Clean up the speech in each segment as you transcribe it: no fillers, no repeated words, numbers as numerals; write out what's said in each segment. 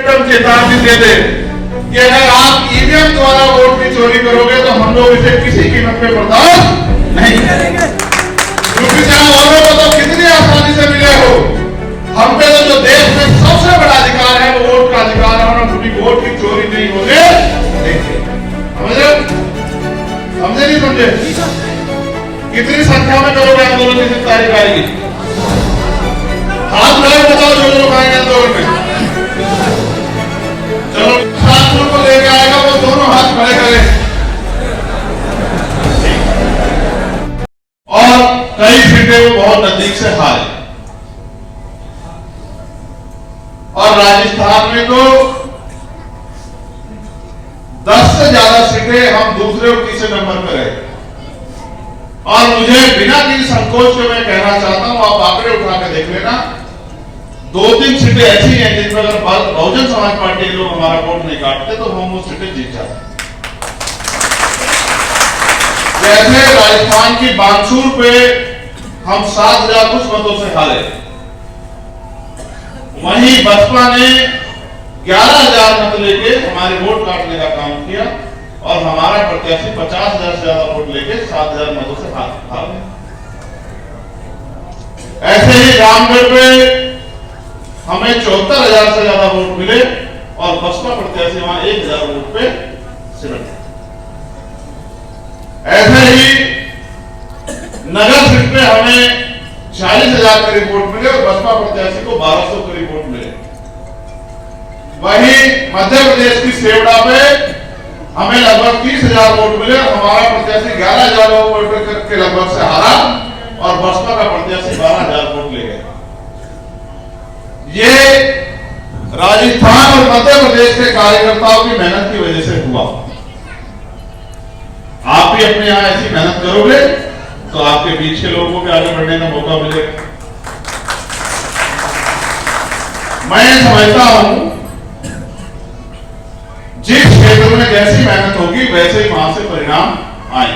चेतावनी दे दे कि अगर आप ईवीएम द्वारा वोट की चोरी करोगे तो हम लोग इसे किसी कीमत पे बर्दाश्त नहीं करेंगे। क्योंकि चाहे औरों को तो कितनी आसानी से मिले हो, हम पे तो जो देश में सबसे बड़ा अधिकार है वो वोट का अधिकार है, और हम कभी वोट की चोरी नहीं होने देंगे। समझे नहीं समझे? कितनी संख्या में करोगे आंदोलन की तारीख आएगी? हाथ मिलाओ, बताओ जो लोग आएंगे आंदोलन में। चलो शासकों को लेके आएगा वो दोनों हाथ खड़े करें। और कई सीटें वो बहुत नजदीक से हारे, और राजस्थान में तो 10 से ज्यादा सीटें हम दूसरे और तीसरे नंबर पर रहे। और मुझे बिना किसी संकोच के मैं कहना चाहता हूं, आप आंकड़े उठा के देख लेना, 2-3 सीटें ऐसी हैं जिनमें अगर बहुजन समाज पार्टी के लोग हमारा वोट नहीं काटते तो हम वो सीटें जीत जाते। जैसे राजस्थान की बानसूर पे हम 7,000 कुछ मतों से हारे, वहीं बसपा ने 11,000 मत लेके हमारे वोट काटने का काम किया, और हमारा प्रत्याशी 50,000 से ज्यादा वोट लेके 7,000 मतों से हार गए। ऐसे ही रामगढ़ में हमें 74,000 से ज्यादा वोट मिले, और बसपा प्रत्याशी वहां 1,000 वोट पे सिमट गए। ऐसे ही नगर सीट पे हमें 40,000 करीब वोट मिले, और बसपा प्रत्याशी को 1,200 करीब वोट मिले। वहीं मध्य प्रदेश की सेवड़ा पे हमें लगभग 30,000 वोट मिले, और हमारा प्रत्याशी 11,000 वोट के लगभग से हारा, और बसपा का प्रत्याशी 12,000 वोट ले गए। ये राजस्थान और मध्य प्रदेश के कार्यकर्ताओं की मेहनत की वजह से हुआ। आप भी अपने यहां ऐसी मेहनत करोगे तो आपके बीच के लोगों को भी आगे बढ़ने का मौका मिलेगा। मैं समझता हूं जिस क्षेत्र में जैसी मेहनत होगी वैसे ही वहां से परिणाम आए।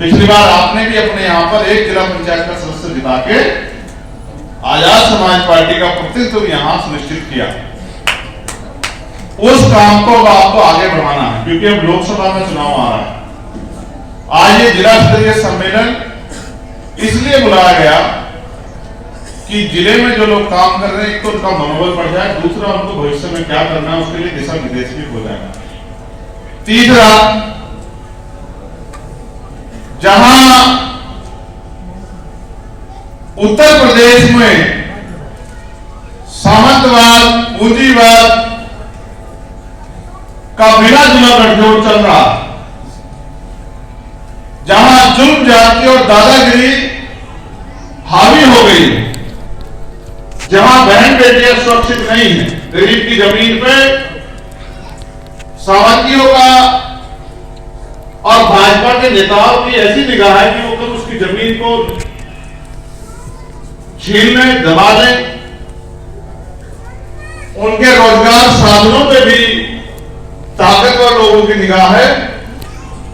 पिछली बार आपने भी अपने यहां पर एक जिला पंचायत का सदस्य जिता के आजाद समाज पार्टी का प्रतिनिधित्व यहां सुनिश्चित किया। उस काम को आपको आगे बढ़ाना है, क्योंकि अब लोकसभा में चुनाव आ रहा है। आज ये जिला स्तरीय सम्मेलन इसलिए बुलाया गया कि जिले में जो लोग काम कर रहे हैं, एक तो उनका मनोबल बढ़ जाए, दूसरा उनको भविष्य में क्या करना है उसके लिए दिशा निर्देश भी हो जाएगा। तीसरा, जहां उत्तर प्रदेश में सामंतवाद, पूंजीवाद का मिला जुला गठजोड़ चल रहा, जहां जुल्म जाति और दादागिरी हावी हो गई, जहां बहन बेटियां सुरक्षित नहीं है, गरीब की जमीन पे सावंतियों का और भाजपा के नेताओं की ऐसी निगाह है कि वो कब उसकी जमीन को छीन लें, दबा लें। उनके रोजगार साधनों पे भी ताकतवर लोगों की निगाह है।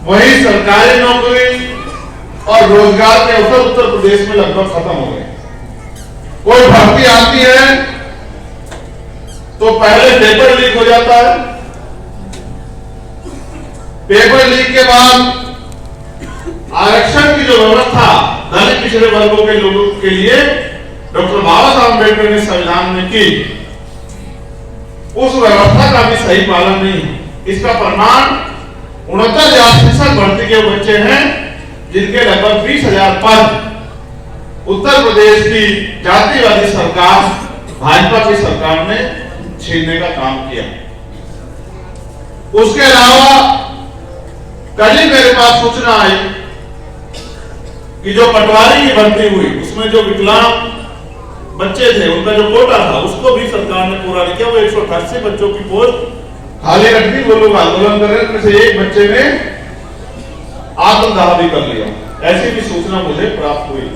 वही सरकारी नौकरी और रोजगार के अवसर उत्तर प्रदेश में लगभग खत्म हो गए। कोई भर्ती आती है तो पहले पेपर लीक हो जाता है, पेपर लीक के बाद आरक्षण की जो व्यवस्था दलित पिछड़े वर्गों के लोगों के लिए डॉक्टर बाबा साहब अम्बेडकर ने संविधान में की, उस व्यवस्था का भी सही पालन नहीं है। इसका प्रमाण 69,000 शिक्षक भर्ती के बच्चे हैं, जिनके लगभग 20,000 पद उत्तर प्रदेश की जातिवादी सरकार, भाजपा की सरकार ने छीनने का काम किया। उसके अलावा कल ही मेरे पास सूचना आई कि जो पटवारी की भर्ती हुई उसमें जो विकलांग बच्चे थे उनका जो कोटा था उसको भी सरकार ने पूरा नहीं किया। वो 188 बच्चों की पोस्ट खाली रख दी। वो लोग आंदोलन कर रहे हैं, उनमें से एक बच्चे ने आत्मदाह भी कर लिया। ऐसी भी सूचना मुझे प्राप्त हुई।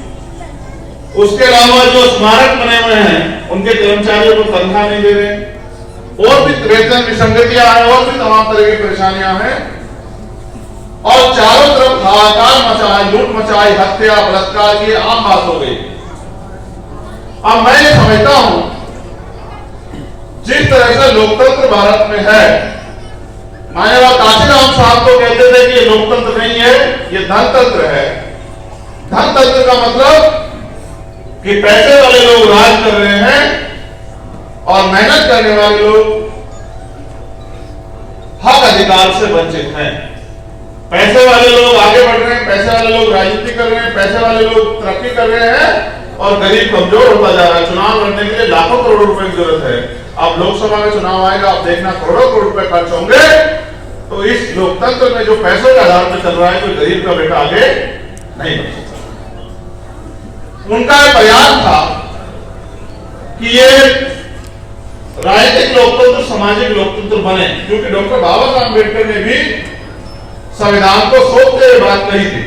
उसके अलावा जो स्मारक बने हुए हैं उनके कर्मचारियों को तनख्वाह नहीं दे रहे, और भी वेतन विसंगतियां हैं, और भी तमाम तरह की परेशानियां हैं, और चारों तरफ हाहाकार मचाए, लूट मचाई, हत्या, बलात्कार, ये आम बात हो गई। अब मैं ये समझता हूं जिस तरह से लोकतंत्र भारत में है, माननीय काशीराम साहब तो कहते थे कि ये लोकतंत्र नहीं है, ये धनतंत्र है। धनतंत्र का मतलब कि पैसे वाले लोग राज कर रहे हैं और मेहनत करने वाले लोग हक अधिकार से वंचित हैं। पैसे वाले लोग आगे बढ़ रहे हैं, पैसे वाले लोग राजनीति कर रहे हैं, पैसे वाले लोग तरक्की कर रहे हैं और गरीब कमजोर होता जा रहा है। चुनाव लड़ने के लिए लाखों करोड़ रुपए की जरूरत है। अब लोकसभा में चुनाव आएगा, आप देखना करोड़ों करोड़ रुपए खर्च होंगे। तो इस लोकतंत्र में जो पैसों के आधार पर चल रहा है, कोई गरीब का बेटा आगे नहीं बढ़ सकता। उनका प्रयास था कि ये राजनीतिक लोकतंत्र सामाजिक लोकतंत्र बने, क्योंकि डॉक्टर बाबा साहब अम्बेडकर ने भी संविधान को सोचते हुए बात कही थी।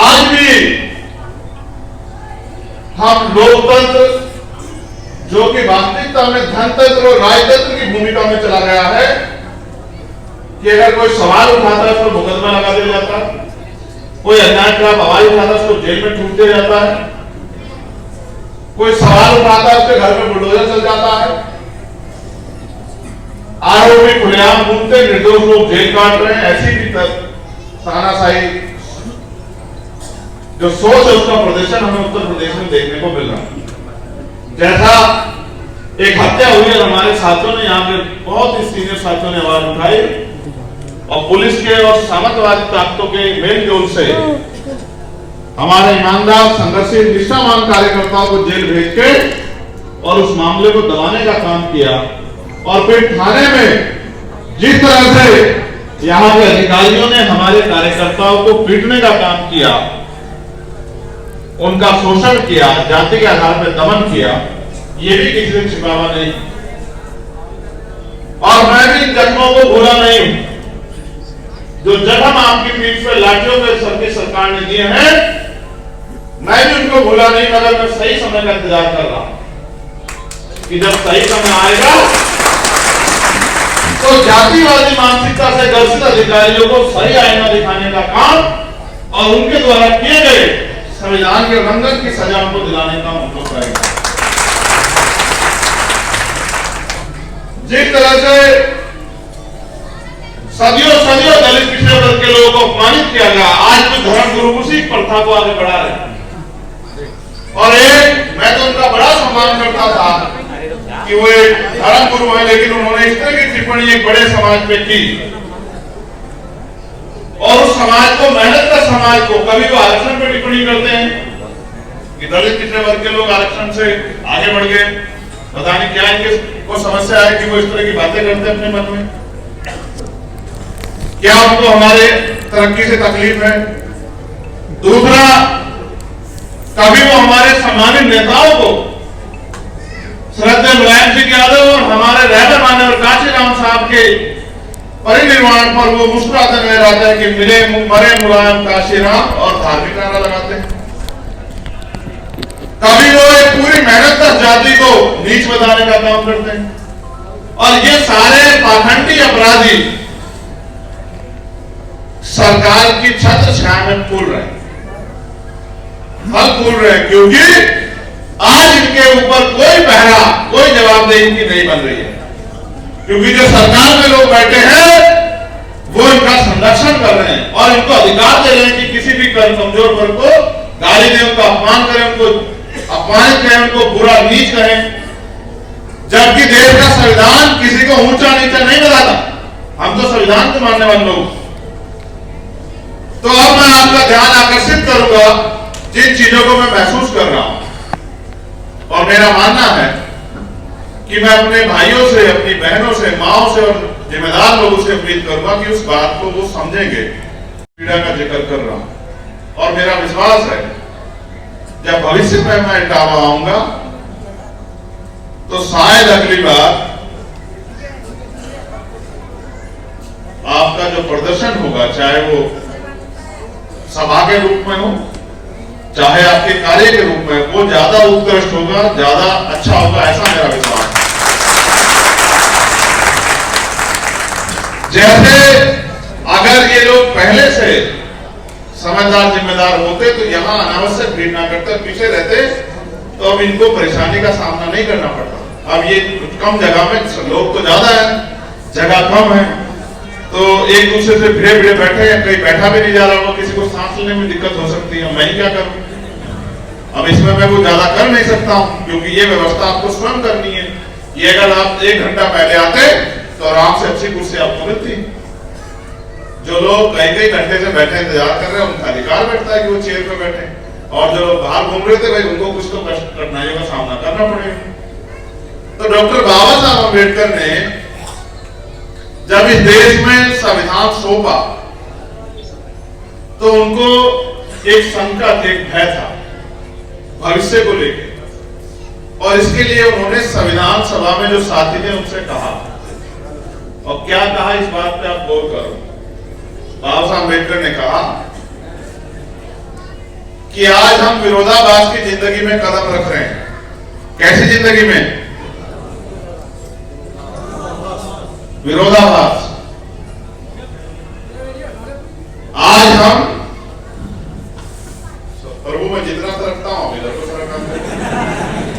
आज भी हम लोकतंत्र, जो कि वास्तविकता में धनतंत्र और राजतंत्र की भूमिका में चला गया है, कि अगर कोई सवाल उठाता है उसको मुकदमा लगा दिया जाता है, कोई अन्याय के खिलाफ आवाज उठाता है उसको जेल में ठूक दिया जाता है, कोई सवाल उठाता है उसके घर में बुलडोजर चल जाता है, आरोपी खुलेआम घूमते, निर्दोष लोग जेल काट रहे हैं। ऐसी भी तानाशाही जो सोच है उसका प्रदर्शन हमें उत्तर प्रदेश में देखने को मिल रहा है। जैसा एक हत्या हुई है, हमारे साथियों ने यहाँ पे बहुत ही सीनियर साथियों ने आवाज उठाई और पुलिस के और सामंतवादी ताकतों के मेलजोल से हमारे ईमानदार संघर्षशील निष्ठावान कार्यकर्ताओं को जेल भेज के और उस मामले को दबाने का काम किया। और फिर थाने में जिस तरह से यहाँ के अधिकारियों ने हमारे कार्यकर्ताओं को पीटने का काम किया, उनका शोषण किया, जाति के आधार पर दमन किया, ये भी किसी से छिपावा नहीं। और मैं भी इन जख्मों को भूला नहीं हूं। जो जख्म आपकी पीठ पर लाठियों के सर की सरकार ने दिए हैं, मैं भी उनको भूला नहीं, मगर मैं सही समय का इंतजार कर रहा हूं कि जब सही समय आएगा तो जातिवादी मानसिकता से ग्रसित अधिकारियों को सही आईना दिखाने का काम और उनके द्वारा किए गए संविधान के उल्लंघन की सजा उनको दिलाने का हम लोग करेंगे। जिस तरह से सदियों सदियों दलित पिछड़े वर्ग के लोगों को अपमानित किया गया, आज भी धर्म गुरु उसी प्रथा को आगे बढ़ा रहे हैं। और मैं तो उनका बड़ा सम्मान करता था कि वो एक धर्म गुरु है, लेकिन उन्होंने इस तरह की टिप्पणी एक बड़े समाज पे की और उस समाज को, मेहनत का समाज को, कभी वो आरक्षण पे टिप्पणी करते हैं कि दलित पिछड़े वर्ग के लोग आरक्षण से आगे बढ़ गए। पता नहीं क्या इनके को समस्या है कि वो इस तरह की बातें करते हैं अपने मन में। क्या उनको हमारे तरक्की से तकलीफ है? दूसरा, कभी वो हमारे सम्मानित नेताओं को, श्रद्धेय मुलायम सिंह यादव और हमारे रहबर माननीय काशीराम साहब के परिनिर्वाण पर वो मुस्कुराते नजर आते हैं कि मिले मरे मुलायम काशीराम और धार्मिक नारा लगाते हैं। कभी वो एक पूरी मेहनत जाति को नीच बताने का काम करते हैं। और ये सारे पाखंडी अपराधी सरकार की छत्र छाया में फूल रहे हैं, फल फूल रहे हैं, क्योंकि आज इनके ऊपर कोई पहरा, कोई जवाबदेही इनकी नहीं बन रही है। क्योंकि जो सरकार में लोग बैठे हैं वो इनका संरक्षण कर रहे हैं और इनको अधिकार दे रहे हैं कि किसी भी कमजोर वर्ग को गाली दें, उनका अपमान करें, उनको अपमानित करें, उनको बुरा नीच करें। जबकि देश का संविधान किसी को ऊंचा नीचा नहीं बताता, हम तो संविधान को मानने वाले लोग। तो अब मैं आपका ध्यान आकर्षित करूंगा जिन चीजों को मैं महसूस कर रहा हूं। और मेरा मानना है कि मैं अपने भाइयों से, अपनी बहनों से, माओं से और जिम्मेदार लोगों से अपील करूंगा कि उस बात को वो समझेंगे, पीड़ा का जिक्र कर रहा हूं। और मेरा विश्वास है जब भविष्य में मैं इटावा आऊंगा तो शायद अगली बार आपका जो प्रदर्शन होगा, चाहे वो सभा के रूप में हो, चाहे आपके कार्य के रूप में, वो ज्यादा उत्कृष्ट होगा, ज्यादा अच्छा होगा, ऐसा मेरा विश्वास है। जैसे अगर ये लोग पहले से समझदार जिम्मेदार होते तो यहां अनावश्यक भीड़ ना करते, पीछे रहते, तो अब इनको परेशानी का सामना नहीं करना पड़ता। अब ये कम जगह में लोग तो ज्यादा है, जगह कम है, तो एक दूसरे से भिड़े भिड़े बैठे हैं, कहीं बैठा भी नहीं जा रहा हो, किसी को सांस लेने में दिक्कत हो सकती है, मैं क्या करूं? अब इसमें मैं कुछ ज्यादा कर नहीं सकता हूं, क्योंकि ये व्यवस्था आपको स्वयं करनी है। ये अगर आप 1 घंटा पहले आते तो आराम से अच्छी कुर्सी आपको मिलती। जो लोग कई घंटे से बैठे इंतजार कर रहे हैं, उनका अधिकार बैठता है कि वो चेयर पे बैठे, और जो बाहर घूम रहे थे भाई, उनको कुछ तो कठिनाइयों का सामना करना पड़ेगा। तो डॉक्टर बाबा साहब अम्बेडकर ने जब इस देश में संविधान सौंपा तो उनको एक संकट, एक भय था भविष्य को लेकर, और इसके लिए उन्होंने संविधान सभा में जो साथी थे उनसे कहा, और क्या कहा इस बात पे आप गौर करो। बाबा साहब अम्बेडकर ने कहा कि आज हम विरोधाभास की जिंदगी में कदम रख रहे हैं। कैसी जिंदगी में? विरोधाभास। आज हम, प्रभु मैं जितना सरकता हूं इधर को सरका,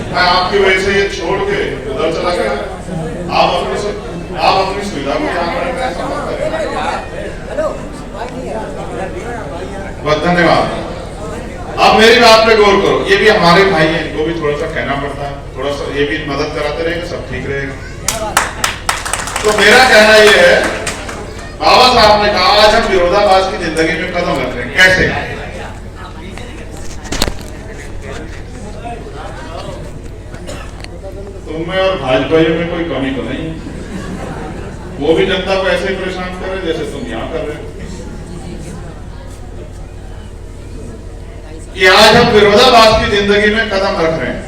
मैं आपकी वजह से ये छोड़ के उधर चला गया। आप अपनी सुविधा को ध्यान रखना है, समझ करें। बहुत धन्यवाद। अब मेरी बात पे गौर करो, ये भी हमारे भाई हैं, इनको भी थोड़ा सा कहना पड़ता है, थोड़ा सा ये भी मदद कराते रहेंगे, सब ठीक रहेगा। तो मेरा कहना यह है, बाबा साहब ने कहा आज हम विरोधाभास की जिंदगी में कदम रख रहे हैं। कैसे? तुम में और भाजपा में कोई कमी तो नहीं है, वो भी जनता को ऐसे परेशान कर रहे जैसे तुम यहां कर रहे हो। कि आज हम विरोधाभास की जिंदगी में कदम रख रहे हैं।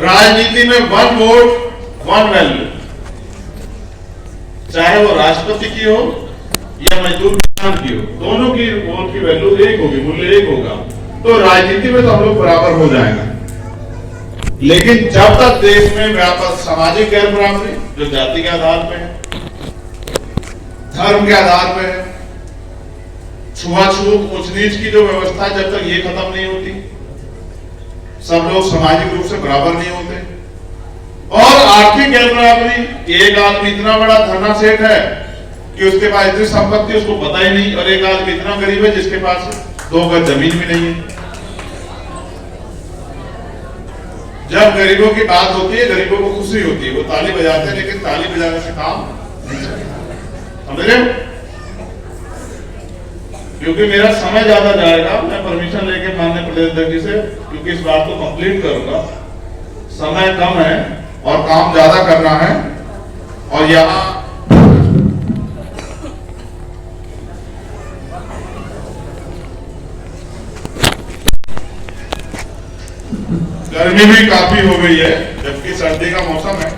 राजनीति में 1 वोट 1 वैल्यू, चाहे वो राष्ट्रपति की हो या मजदूर किसान की हो, दोनों की वोट की वैल्यू एक होगी, मूल्य एक होगा। तो राजनीति में तो हम लोग बराबर हो जाएंगे। लेकिन जब तक देश में व्यापक सामाजिक गैर बराबरी, जो जाति के आधार पे है, धर्म के आधार पे है, छुआछूत ऊंच नीच की जो व्यवस्था है, जब तक ये खत्म नहीं होती, सब लोग सामाजिक रूप से बराबर नहीं होते, और आर्थिक गैर बराबरी, एक आदमी इतना बड़ा धरना सेठ है कि उसके पास इतनी संपत्ति उसको पता ही नहीं, और एक आदमी इतना गरीब है जिसके पास 2 गज जमीन भी नहीं है। जब गरीबों की बात होती है, गरीबों को खुशी होती है, वो ताली बजाते हैं, लेकिन ताली बजाने से काम नहीं चलेगा। समझ रहे हो? क्योंकि मेरा समय ज्यादा जाएगा, मैं परमिशन लेके माननीय प्रदेश अध्यक्ष से, क्योंकि इस बात को कंप्लीट करूंगा। समय कम है और काम ज्यादा करना है, और यहाँ गर्मी भी काफी हो गई है, जबकि सर्दी का मौसम है।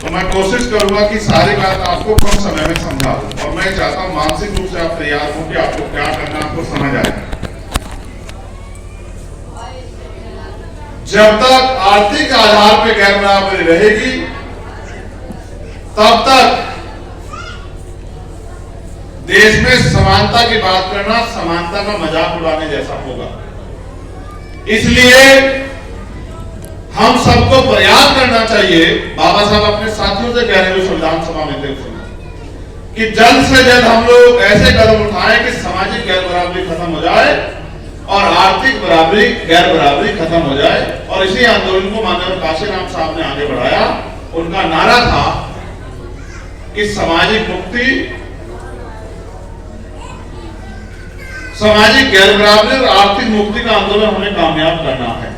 तो मैं कोशिश करूंगा कि सारी बात आपको कम समय में समझाऊं, और मैं चाहता हूं मानसिक रूप से आप तैयार हो कि आपको क्या करना, आपको समझ आए। जब तक आर्थिक आधार पर गैर बराबरी रहेगी, तब तक देश में समानता की बात करना समानता का मजाक उड़ाने जैसा होगा। इसलिए हम सबको प्रयास करना चाहिए, बाबा साहब अपने साथियों से कह रहे हैं संविधान सभा में थे, कि जल्द से जल्द हम लोग ऐसे कदम उठाएं कि सामाजिक गैर बराबरी खत्म हो जाए और आर्थिक बराबरी गैर बराबरी खत्म हो जाए। और इसी आंदोलन को माननीय काशीराम साहब ने आगे बढ़ाया। उनका नारा था कि सामाजिक मुक्ति, सामाजिक गैर बराबरी और आर्थिक मुक्ति का आंदोलन हमें कामयाब करना है।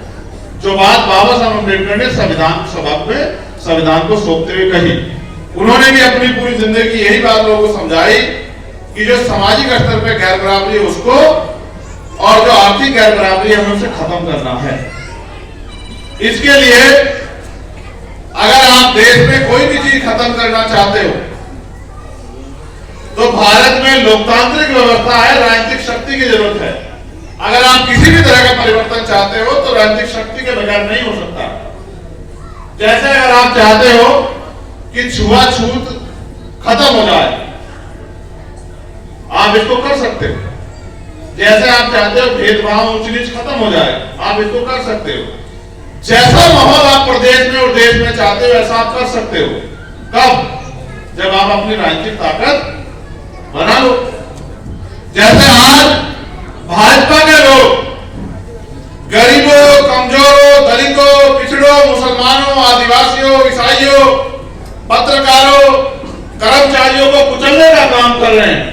जो बात बाबा साहब अम्बेडकर ने संविधान सभा में संविधान को सौंपते हुए कही, उन्होंने भी अपनी पूरी जिंदगी यही बात लोगों को समझाई कि जो सामाजिक स्तर पर गैर बराबरी है उसको, और जो आर्थिक गैर बराबरी है हमें उसे खत्म करना है। इसके लिए अगर आप देश में कोई भी चीज खत्म करना चाहते हो तो भारत में लोकतांत्रिक व्यवस्था है, राजनीतिक शक्ति की जरूरत है। अगर आप किसी भी तरह का परिवर्तन चाहते हो तो राजनीतिक शक्ति के बगैर नहीं हो सकता। जैसे अगर आप चाहते हो कि छुआछूत खत्म हो जाए, आप इसको कर सकते हो, जैसे आप चाहते हो भेदभाव ऊंच नीच खत्म हो जाए, आप इसको कर सकते हो। जैसा माहौल आप प्रदेश में और देश में चाहते हो वैसा आप कर सकते हो। कब? जब आप अपनी राजनीतिक ताकत बना लो। जैसे आज भाजपा के लोग गरीबों, कमजोरों, दलितों, पिछड़ों, मुसलमानों, आदिवासियों, ईसाइयों, पत्रकारों, कर्मचारियों को कुचलने का काम कर रहे हैं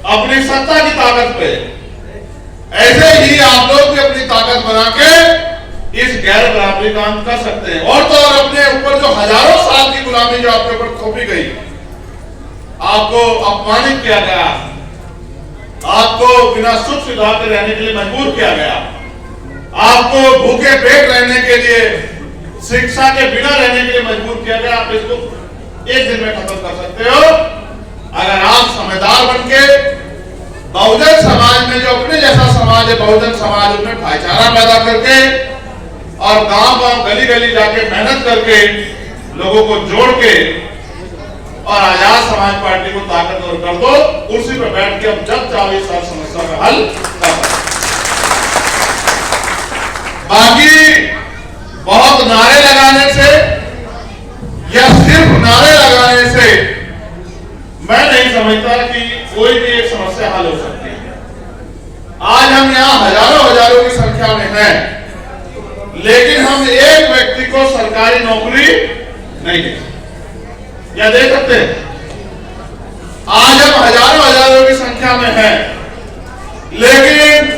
अपनी सत्ता की ताकत पे, ऐसे ही आप लोग भी अपनी ताकत बना के इस गैर बराबरी काम कर सकते हैं। और तो और अपने ऊपर जो हजारों साल की गुलामी जो आपके ऊपर थोपी गई, आपको अपमानित किया गया, आपको बिना सुख सुविधा के रहने के लिए मजबूर किया गया, आपको भूखे पेट रहने के लिए, शिक्षा के बिना रहने के लिए मजबूर किया गया, आप इसको एक दिन में खत्म कर सकते हो अगर आप समझदार बनके बहुजन समाज में, जो अपने जैसा समाज है बहुजन समाज, उसमें भाईचारा पैदा करके और गांव-गांव, गली-गली जाके मेहनत करके लोगों को जोड़ के और आजाद समाज पार्टी को ताकतवर कर दो। कुर्सी पर बैठ के अब जब चाहो इस सारी समस्या का हल कर सकते। बाकी बहुत नारे लगाने से या सिर्फ नारे लगाने से मैं नहीं समझता कि कोई भी एक समस्या हल हो सकती है। आज हम यहाँ हजारों की संख्या में हैं, लेकिन हम एक व्यक्ति को सरकारी नौकरी नहीं दे सकते या दे सकते हैं। आज हम हजारों की संख्या में हैं, लेकिन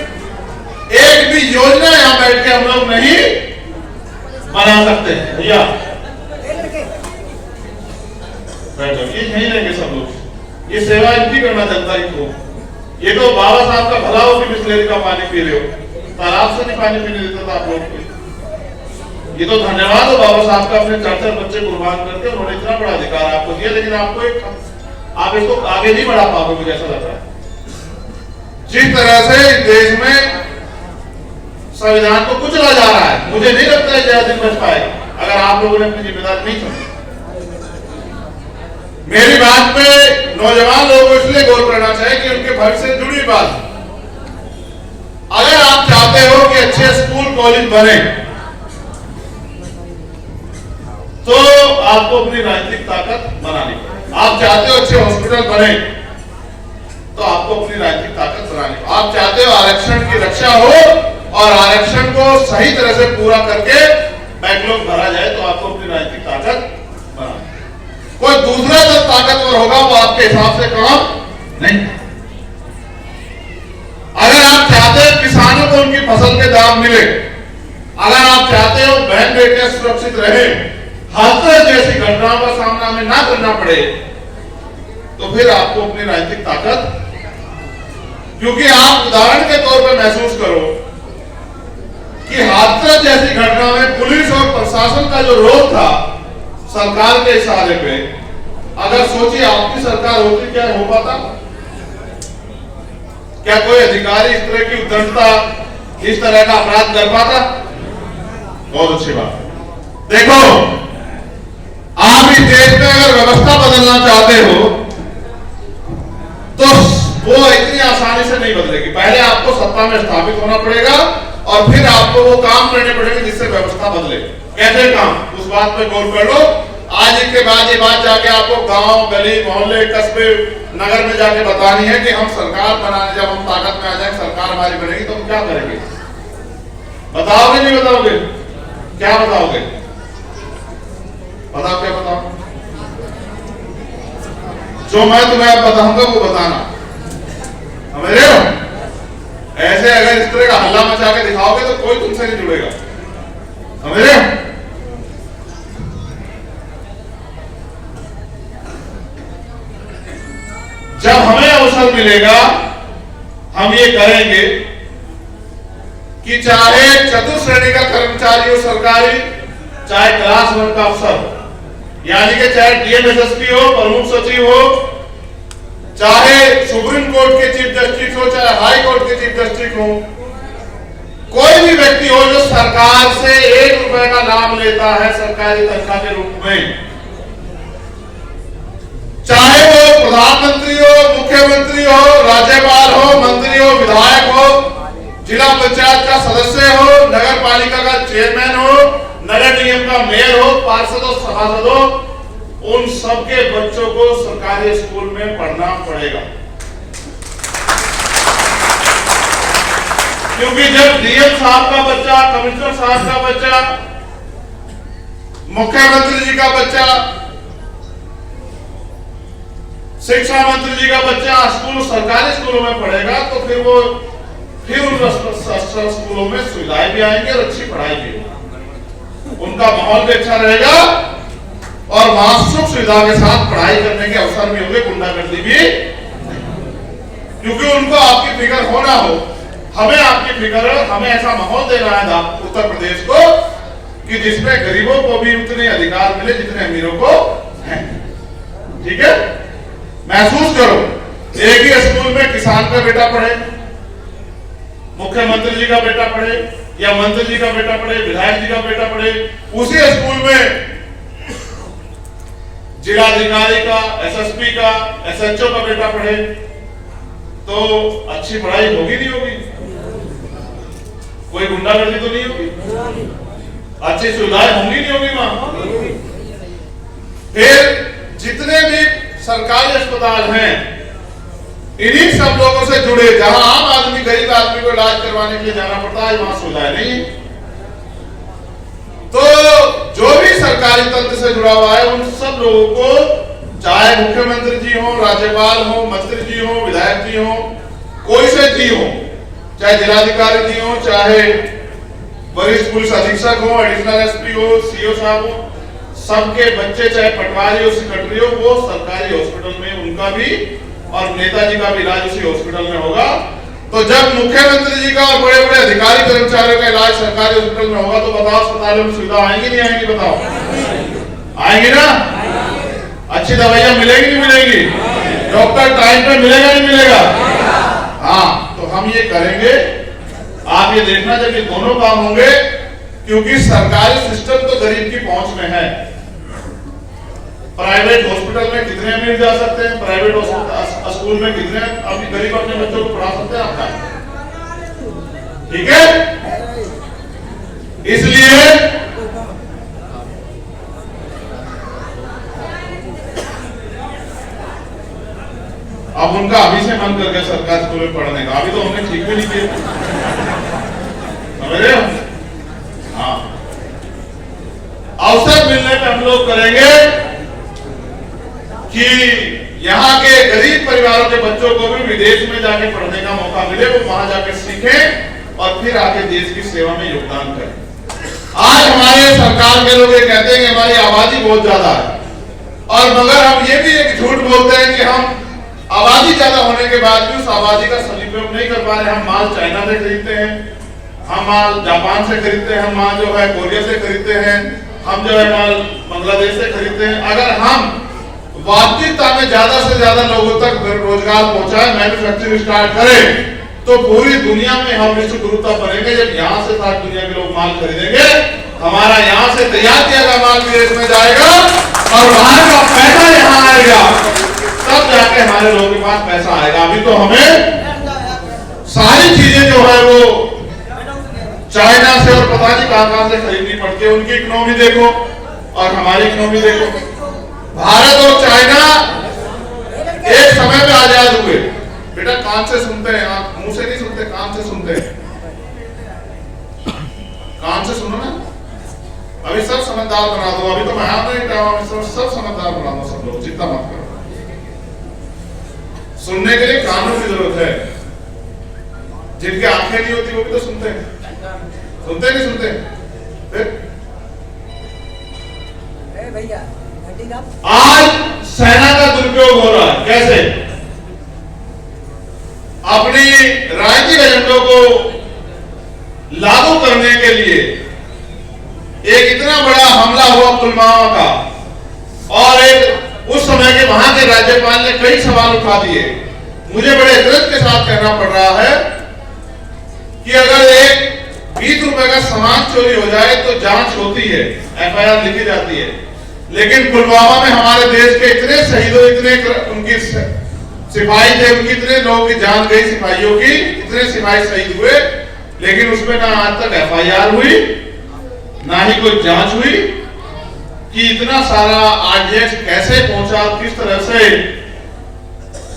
एक भी योजना यहां बैठ के हम लोग नहीं बना सकते हैं। भैया बैठो, ये नहीं लेंगे सब लोग, ये सेवा इनकी करना जनता की को। ये तो बाबा साहब का भला हो कि बिस्लेरी का पानी पी रहे हो, तालाब से नहीं पानी पीने देता था आप लोग को। ये तो धन्यवाद हो बाबा साहब का, अपने 4 बच्चे कुर्बान करके उन्होंने इतना बड़ा अधिकार आपको दिया, लेकिन आपको आप इसको आगे नहीं बढ़ा पाओगे, मुझे ऐसा लग रहा है। जिस तरह से इस देश में संविधान को कुचला जा रहा है, मुझे नहीं लगता है ज्यादा दिन बच पाएगा अगर आप लोगों ने अपनी जिम्मेदारी नहीं समझी। मेरी बात पे नौजवान लोगों को इसलिए गौर करना चाहिए कि उनके भविष्य से जुड़ी बात। अगर आप चाहते हो कि अच्छे स्कूल कॉलेज बने, तो आपको अपनी राजनीतिक ताकत बनानी पड़ेगी। आप चाहते हो अच्छे हॉस्पिटल बने, तो आपको अपनी राजनीतिक ताकत बनानी। आप चाहते हो आरक्षण की रक्षा हो और आरक्षण को सही तरह से पूरा करके बैकलॉग भरा जाए, तो आपको अपनी राजनीतिक ताकत बनानी। कोई दूसरा जो ताकतवर होगा वो आपके हिसाब से काम नहीं। अगर आप चाहते हो किसानों को उनकी फसल के दाम मिले, अगर आप चाहते हो बहन बेटियां सुरक्षित रहे, हादसे जैसी घटनाओं का सामना हमें ना करना पड़े, तो फिर आपको अपनी राजनीतिक ताकत, क्योंकि आप उदाहरण के तौर पर महसूस करो कि हादसा जैसी घटना में पुलिस और प्रशासन का जो रोल था सरकार के इशारे पे, अगर सोचिए आपकी सरकार होती क्या हो पाता? क्या कोई अधिकारी इस तरह की उद्दंडता, इस तरह का अपराध कर पाता? बहुत अच्छी बात। देखो, आप इस देश में अगर व्यवस्था बदलना चाहते हो तो वो इतनी आसानी से नहीं बदलेगी। पहले आपको सत्ता में स्थापित होना पड़ेगा और फिर आपको वो काम करने पड़ेंगे जिससे व्यवस्था बदले। कैसे काम, उस बात पे गौर कर लो। आज के बाद ये बात जाके आपको गांव, गली, मोहल्ले, कस्बे, नगर में जाके बतानी है कि हम सरकार बनाने, जब हम ताकत में आ जाए, सरकार हमारी बनेगी तो हम क्या करेंगे? बताओगे नहीं बताओगे? क्या बताओगे? बताओ, क्या बताओ? जो मैं तुम्हें अब बताऊंगा वो बताना, समझ रहे हो? ऐसे अगर इस तरह का हल्ला मचा के दिखाओगे तो कोई तुमसे नहीं जुड़ेगा, समझ रहे हो? जब हमें अवसर मिलेगा हम ये करेंगे कि चाहे चतुश्रेणी का कर्मचारी हो सरकारी, चाहे क्लास 1 का अफसर, यानी कि चाहे डीएम-एसएसपी हो, प्रमुख सचिव हो, चाहे सुप्रीम कोर्ट के चीफ जस्टिस हो, चाहे हाई कोर्ट के चीफ जस्टिस हो, कोई भी व्यक्ति हो जो सरकार से 1 रुपए का लाभ लेता है सरकारी तनख्वाह के रूप में, चाहे वो प्रधानमंत्री हो, मुख्यमंत्री हो, राज्यपाल हो, मंत्री हो, विधायक हो, जिला पंचायत का सदस्य हो, नगर पालिका का चेयरमैन हो, नगर निगम का मेयर हो, पार्षद हो, सभासद हो, उन सबके बच्चों को सरकारी स्कूल में पढ़ना पड़ेगा। क्योंकि जब डीएम साहब का बच्चा, कमिश्नर साहब का बच्चा, मुख्यमंत्री जी का बच्चा, शिक्षा मंत्री जी का बच्चा सरकारी स्कूलों में पढ़ेगा तो फिर उन स्कूलों में सुविधाएं भी आएंगी और अच्छी पढ़ाई भी होगी, उनका माहौल भी अच्छा रहेगा और वहां सुख सुविधा के साथ पढ़ाई करने के अवसर भी होंगे, गुंडागर्दी भी, क्योंकि उनको आपकी फिक्र हो ना हो, हमें आपकी फिक्र है, हमें ऐसा माहौल देना है उत्तर प्रदेश को कि जिसमें गरीबों को भी उतने अधिकार मिले जितने अमीरों को हैं। ठीक है, महसूस करो, एक ही स्कूल में किसान का बेटा पढ़े, मुख्यमंत्री जी का बेटा पढ़े, या मंत्री जी का बेटा पढ़े, विधायक जी का बेटा पढ़े, उसी स्कूल में जिलाधिकारी का, एसएसपी का, एसएचओ का बेटा पढ़े, तो अच्छी पढ़ाई होगी नहीं होगी? कोई गुंडागर्दी तो नहीं होगी? अच्छी सुविधाएं होंगी नहीं होगी वहां? फिर जितने भी सरकारी अस्पताल हैं, इन्हीं सब लोगों से जुड़े, जहां आम आदमी, गरीब आदमी को इलाज करवाने के लिए जाना पड़ता है, वहां सुविधाएं नहीं है। तो जो भी सरकारी तंत्र से जुड़ा हुआ है, उन सब लोगों को, चाहे मुख्यमंत्री जी हो, राज्यपाल हो, मंत्री जी हो, विधायक जी हो, कोई से जी हो, चाहे जिलाधिकारी जी हो, चाहे वरिष्ठ पुलिस अधीक्षक हो, एडिशनल एसपी हो, सीओ साहब हो, सबके बच्चे, चाहे पटवारी हो, सेक्रेटरी हो, वो सरकारी हॉस्पिटल में उनका भी और नेताजी का भी इलाज उसी हॉस्पिटल में होगा। तो जब मुख्यमंत्री जी का और बड़े बड़े अधिकारी कर्मचारियों का इलाज सरकारी हॉस्पिटल में होगा, तो बताओ अस्पतालों में सुविधा आएंगी नहीं आएंगी? बताओ, आएंगी ना? अच्छी दवाइयां मिलेगी नहीं मिलेगी? डॉक्टर टाइम पे मिलेगा नहीं मिलेगा? हाँ, तो हम ये करेंगे, आप ये देखना जब ये दोनों काम होंगे, क्योंकि सरकारी सिस्टम तो गरीब की पहुंच में है। प्राइवेट हॉस्पिटल में कितने अमीर जा सकते हैं, प्राइवेट स्कूल में कितने अभी गरीब अपने बच्चों को पढ़ा सकते हैं आपका? ठीक है, इसलिए अब उनका अभी से मन कर गया सरकारी स्कूल में पढ़ने का, अभी तो हमने ठीक भी नहीं किया, समझ रहे हो? हाँ, अवसर मिलने पे हम लोग करेंगे कि यहाँ के गरीब परिवारों के बच्चों को भी विदेश में जाके पढ़ने का मौका मिले, वो वहां जाके सीखें और फिर आके देश की सेवा में योगदान करें। आज हमारे सरकार के लोग ये कहते हैं कि हमारी आबादी बहुत ज्यादा है, और मगर हम ये भी एक झूठ बोलते हैं कि हम आबादी ज्यादा होने के बाद भी उस आबादी का सदुपयोग नहीं कर पा रहे। हम माल चाइना से खरीदते हैं, हम माल जापान से खरीदते हैं, हम माल जो है कोरिया से खरीदते हैं, हम जो है माल बांग्लादेश से खरीदते हैं। अगर हम वास्तविकता में ज्यादा से ज्यादा लोगों तक रोजगार पहुंचाए, मैन्युफैक्चरिंग स्टार्ट करें, तो पूरी दुनिया में हम विश्व गुरुता बनेंगे। जब यहाँ से सारी दुनिया के लोग माल खरीदेंगे, हमारा यहाँ से तैयार किया गया माल विदेश में जाएगा और वहां का पैसा यहाँ आएगा, तब जाके हमारे लोगों के पास पैसा आएगा। अभी तो हमें सारी चीजें जो है वो चाइना से और पता नहीं कहां से खरीदनी पड़ती है। उनकी इकोनॉमी देखो और हमारी इकोनॉमी देखो। भारत और चाइना एक समय में आजाद हुए। बेटा कान से सुनते हैं आप, मुंह से नहीं सुनते, कान से सुनते हैं। कान से सुनो ना, अभी सब समझदार बना दो। अभी तो मैं सब समझदार बना दो, सब लोग चिंता मत करो। सुनने के लिए कानों की जरूरत है। जिनकी आंखें नहीं होती वो भी तो सुनते हैं, सुनते नहीं सुनते? फिर भैया आज सेना का दुरुपयोग हो रहा है। कैसे? अपनी राजनीतिक एजेंडों को लागू करने के लिए एक इतना बड़ा हमला हुआ पुलवामा का, और एक उस समय के वहां के राज्यपाल ने कई सवाल उठा दिए। मुझे बड़े दर्द के साथ कहना पड़ रहा है कि अगर एक 20 रुपए का सामान चोरी हो जाए तो जांच होती है, एफआईआर लिखी जाती है, लेकिन पुलवामा में हमारे देश के इतने शहीद हुए, इतने उनकी सिपाही थे, उनकी इतने लोगों की जान गई, सिपाहियों की इतने सिपाही शहीद हुए, लेकिन उसमें ना आज तक FIR हुई, ना ही कोई जांच हुई कि इतना सारा RDX कैसे पहुंचा, किस तरह से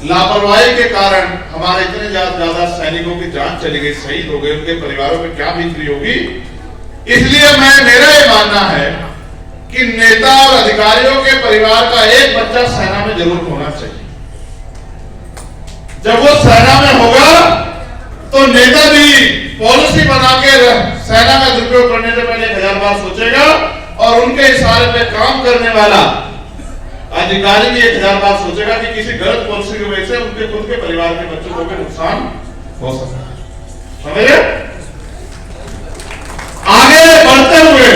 लापरवाही के कारण हमारे इतने ज्यादा सैनिकों की जान चली गई, शहीद हो गए, उनके परिवारों में क्या बीती होगी। इसलिए मेरा ये मानना है कि नेता और अधिकारियों के परिवार का एक बच्चा सेना में जरूर होना चाहिए। जब वो सेना में होगा तो नेता भी पॉलिसी बना के सेना का दुरुपयोग करने से पहले 1000 बार सोचेगा, और उनके इशारे पे काम करने वाला अधिकारी भी 1000 बार सोचेगा कि किसी गलत पॉलिसी की वजह से उनके खुद के परिवार के बच्चों को भी नुकसान हो सकता है। समझे? आगे बढ़ते हुए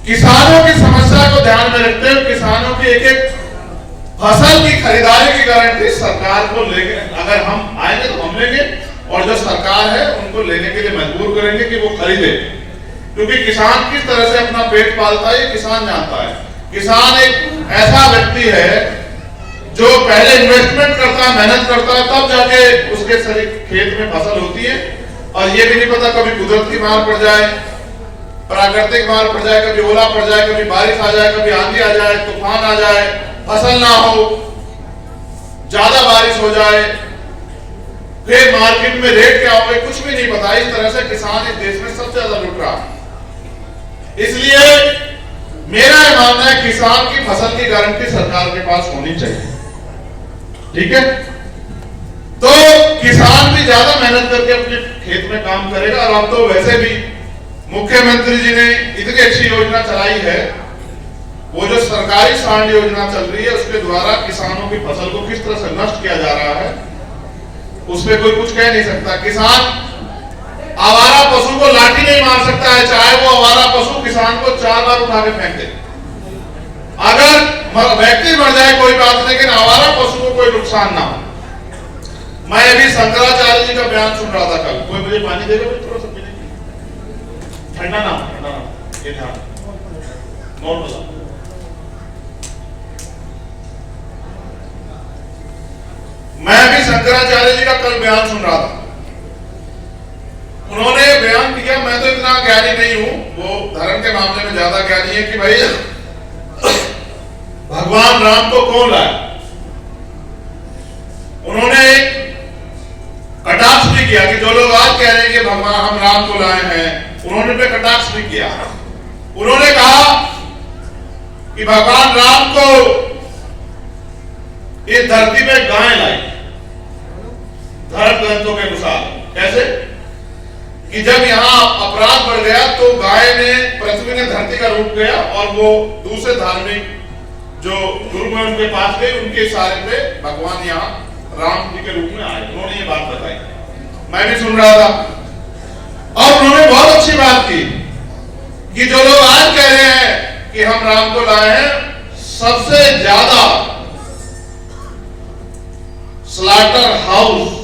किसानों की समस्या को ध्यान में रखते हुए किसानों की एक एक फसल की खरीदारी की गारंटी सरकार को लेंगे। अगर हम आएंगे तो हम लेंगे, और जो सरकार है उनको लेने के लिए मजबूर करेंगे कि वो खरीदे, क्योंकि किसान किस तरह से अपना पेट पालता है ये किसान जानता है। किसान एक ऐसा व्यक्ति है जो पहले इन्वेस्टमेंट करता है, मेहनत करता है, तब जाके उसके शरीर खेत में फसल होती है, और ये भी नहीं पता कभी कुदरत की मार पड़ जाए, प्राकृतिक मार पड़ जाए, कभी ओला पड़ जाए, कभी बारिश आ जाए, कभी आंधी आ जाए, तूफान आ जाए, फसल ना हो, ज्यादा बारिश हो जाए, फिर मार्केट में रेट क्या होगा कुछ भी नहीं पता। इस तरह से किसान इस देश में सबसे ज्यादा लुट रहा है। इसलिए मेरा यह मानना है किसान की फसल की गारंटी सरकार के पास होनी चाहिए। ठीक है, तो किसान भी ज्यादा मेहनत करके अपने खेत में काम करेगा। और अब तो वैसे भी मुख्यमंत्री जी ने इतनी अच्छी योजना चलाई है, वो जो सरकारी सांड योजना चल रही है उसके द्वारा किसानों की फसल को किस तरह से नष्ट किया जा रहा है, उसमें कोई कुछ कह नहीं सकता। किसान आवारा पशु को लाठी नहीं मार सकता है, चाहे वो आवारा पशु किसान को 4 बार उठा के फेंक दे। अगर व्यक्ति मर जाए कोई बात, लेकिन आवारा पशु को कोई नुकसान ना हो। मैं अभी शंकराचार्य जी का बयान सुन रहा था कल। कोई मुझे पानी देगा थोड़ा सा पीने के? ठंडा ना, ये ध्यान नॉर्मल। मैं अभी शंकराचार्य जी का कल बयान सुन रहा था। उन्होंने बयान किया, मैं तो इतना ज्ञानी नहीं हूं, वो धर्म के मामले में ज्यादा ज्ञानी है, कि भाई भगवान राम को कौन लाया। उन्होंने कटाक्ष भी किया कि जो लोग आज कह रहे हैं कि भगवान हम राम को लाए हैं, उन्होंने पे कटाक्ष भी किया। उन्होंने कहा कि भगवान राम को इस धरती में गाय लाई, धर्म ग्रंथों के अनुसार। कैसे? कि जब यहां अपराध बढ़ गया तो गाय ने, पृथ्वी ने धरती का रूप गया, और वो दूसरे धार्मिक जो गुरु में उनके पास गए, उनके इशारे पे भगवान यहाँ राम जी के रूप में आए। उन्होंने ये बात बताई, मैं भी सुन रहा था। और उन्होंने बहुत अच्छी बात की कि जो लोग आज कह रहे हैं कि हम राम को लाए हैं, सबसे ज्यादा स्लॉटर हाउस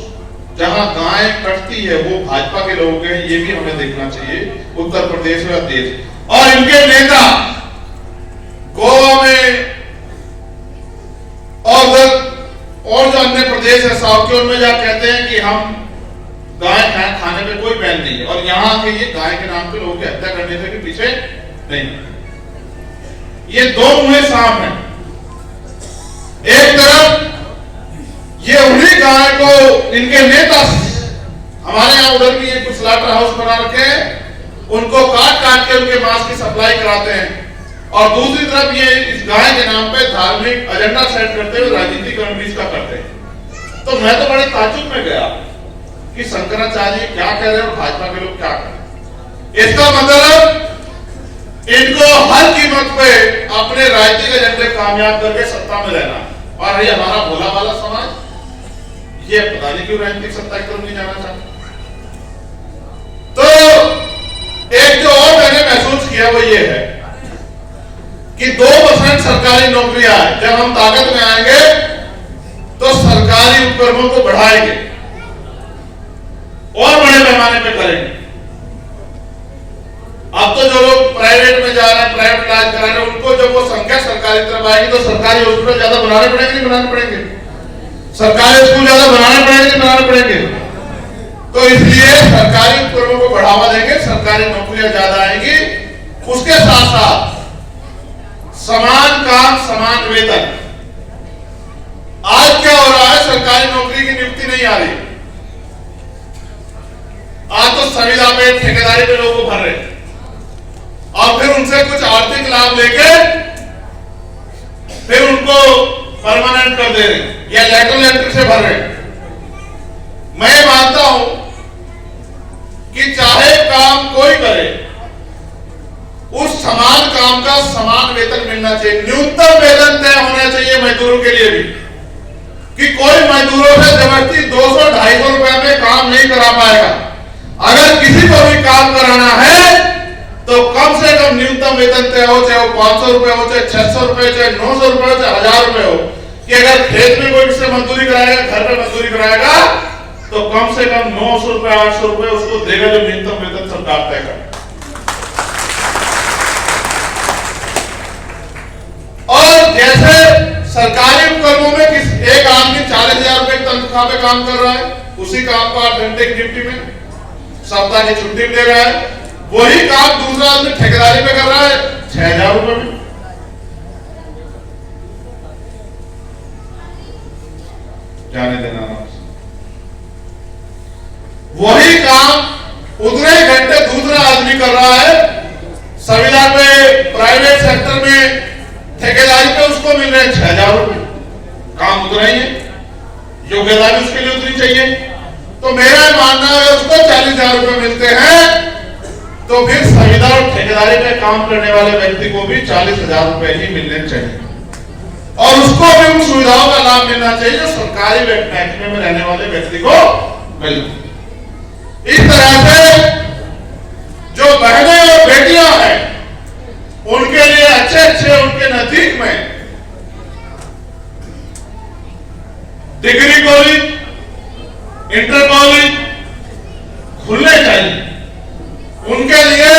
जहां गाय कटती है वो भाजपा के लोग हैं। ये भी हमें देखना चाहिए, उत्तर प्रदेश और देश। और इनके नेता गोवा में और जो अन्य प्रदेश है साउथ के, उनमें जहाँ कहते हैं कि हम गाय खाने में कोई बैन नहीं है, और यहाँ के ये गाय के नाम पे लोगों की हत्या करने से भी पीछे नहीं। ये दो मुंहे सांप हैं। एक तरफ ये उन्हीं गाय को इनके नेता, हमारे यहाँ उधर भी ये कुछ स्लॉटर हाउस बना रखे हैं, उनको काट काट के उनके मांस की सप्लाई कराते हैं, और दूसरी तरफ ये इस गाय के नाम पे धार्मिक एजेंडा सेट करते हुए राजनीतिकरण भी इसका करते हैं। तो मैं तो बड़े ताज्जुब में गया कि शंकराचार्य क्या कह रहे हैं और भाजपा के लोग क्या कह रहे हैं। इसका मतलब इनको हर कीमत पे अपने राजनीतिक एजेंडे कामयाब करके सत्ता में रहना। और ये हमारा भोला वाला समाज, ये पता नहीं क्यों राजनीतिक सत्ता की तरफ नहीं जाना चाहता। तो एक जो और मैंने महसूस किया वो ये है कि 2% सरकारी नौकरियां है। जब हम ताकत में आएंगे तो सरकारी उपक्रमों को बढ़ाएंगे और बड़े पैमाने पे करेंगे। अब तो जो लोग प्राइवेट में जा रहे हैं प्राइवेट इलाज कराने, उनको जब वो संख्या सरकारी तरफ आएगी तो सरकारी हॉस्पिटल ज्यादा बनाने पड़ेंगे नहीं बनाने पड़ेंगे, सरकारी स्कूल ज्यादा बनाने पड़ेंगे नहीं बनाने पड़ेंगे। तो इसलिए सरकारी उपक्रमों को बढ़ावा देंगे, सरकारी नौकरियां ज्यादा आएंगी। उसके साथ साथ समान काम समान वेतन। आज क्या हो रहा है, सरकारी नौकरी की नियुक्ति नहीं आ रही, आज तो संविदा पे ठेकेदारी पे लोगों को भर रहे और फिर उनसे कुछ आर्थिक लाभ लेके फिर उनको परमानेंट कर दे रहे या लेटर से भर रहे। मैं मानता हूं कि चाहे काम कोई करे, उस समान काम का समान वेतन मिलना चाहिए। न्यूनतम वेतन तय होना चाहिए मजदूरों के लिए भी, कि कोई मजदूरों से जबरदस्ती 200-250 रुपए में काम नहीं करा पाएगा। अगर किसी को भी काम कराना है तो कम से कम न्यूनतम वेतन तय हो, चाहे वो 500 रुपए हो, चाहे 600 रुपए, चाहे 900 रुपए हो, चाहे 1000 रुपए हो। कि अगर खेत में कोई किसी मजदूरी कराएगा, घर पे मजदूरी कराएगा, तो कम से कम 900 रुपए 800 रुपए उसको देगा, जो न्यूनतम वेतन सरकार तय करे। और जैसे सरकारी उपक्रमों में एक आदमी 40,000 रुपए की तनख्वाह पे काम कर रहा है, उसी काम को 8 घंटे की ड्यूटी में सप्ताह की छुट्टी दे रहा है, वही काम दूसरा आदमी ठेकेदारी पे कर रहा है 6,000 रुपए में। जाने देना, वही काम उतने घंटे दूसरा आदमी कर रहा है, संविदा पे प्राइवेट सेक्टर में ठेकेदारी पे उसको मिल रहे हैं 6,000 रुपए, काम उतना ही है, योग्यता भी उसके लिए उतनी चाहिए। तो मेरा मानना है उसको 40,000 रुपए मिलते हैं तो फिर संविदा और ठेकेदारी में काम करने वाले व्यक्ति को भी 40,000 रुपए ही मिलने चाहिए, और उसको भी उन सुविधाओं का लाभ मिलना चाहिए जो सरकारी महकमे में रहने वाले व्यक्ति को मिलता। इस तरह से जो बहनें और बेटियां हैं उनके लिए अच्छे उनके नजदीक में डिग्री कॉलेज, इंटर कॉलेज खुलने चाहिए। उनके लिए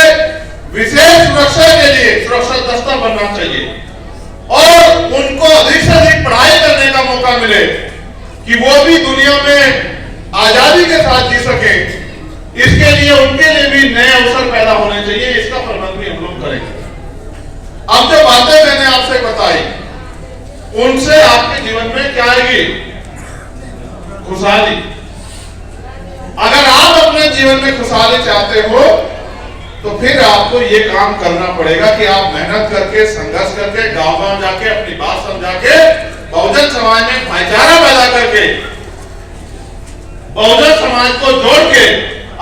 विशेष सुरक्षा के लिए सुरक्षा दस्ता बनना चाहिए और उनको अधिक से अधिक पढ़ाई करने का मौका मिले कि वो भी दुनिया में आजादी के साथ जी सके। इसके लिए उनके लिए भी नए अवसर पैदा होने चाहिए, इसका प्रबंध भी हम लोग करेंगे। अब जो बातें मैंने आपसे बताई उनसे आपके जीवन में क्या आएगी? खुशहाली। अगर आप अपने जीवन में खुशहाली चाहते हो तो फिर आपको ये काम करना पड़ेगा कि आप मेहनत करके, संघर्ष करके, गांव-गांव जाके अपनी बात समझा के, बहुजन समाज में भाईचारा पैदा करके, बहुजन समाज को जोड़ के,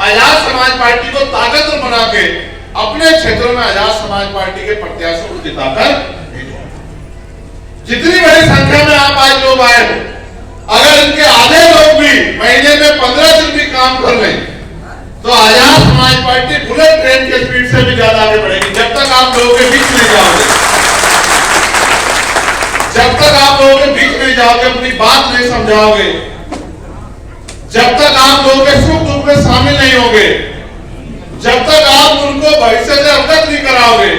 आजाद समाज पार्टी को ताकतवर बना के अपने क्षेत्रों में आजाद समाज पार्टी के प्रत्याशियों को जिताकर जितनी बड़ी संख्या में आप आज लोग आए हो, अगर इनके आधे लोग भी महीने में 15 दिन भी काम कर लें तो Azad Samaj party bullet train के स्पीड से भी ज्यादा आगे बढ़ेगी। जब तक आप लोगों के बीच नहीं जाओगे, जब तक आप लोगों के बीच नहीं जाओगे, अपनी बात नहीं समझाओगे, जब तक आप लोगों के सुख दुख में शामिल नहीं होगे, जब तक आप उनको भविष्य से अवगत नहीं कराओगे,